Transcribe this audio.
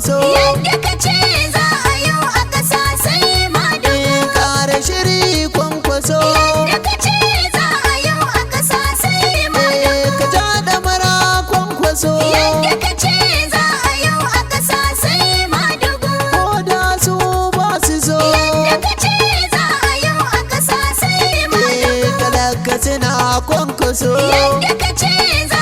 kwankwaso. Yadda ka ce za a yau a ƙasa sai Madugu. Kare shiri kwankwaso. Yadda ka ce za a yau a ƙasa sai Madugu. Ka ja da mara kwankwaso. Yadda ka ce za a yau a ƙasa sai Madugu. Ko da su ba su so. Yadda ka ce za a yau a ƙasa sai Madugu. Talaka suna kwankwaso. Yadda ka ce za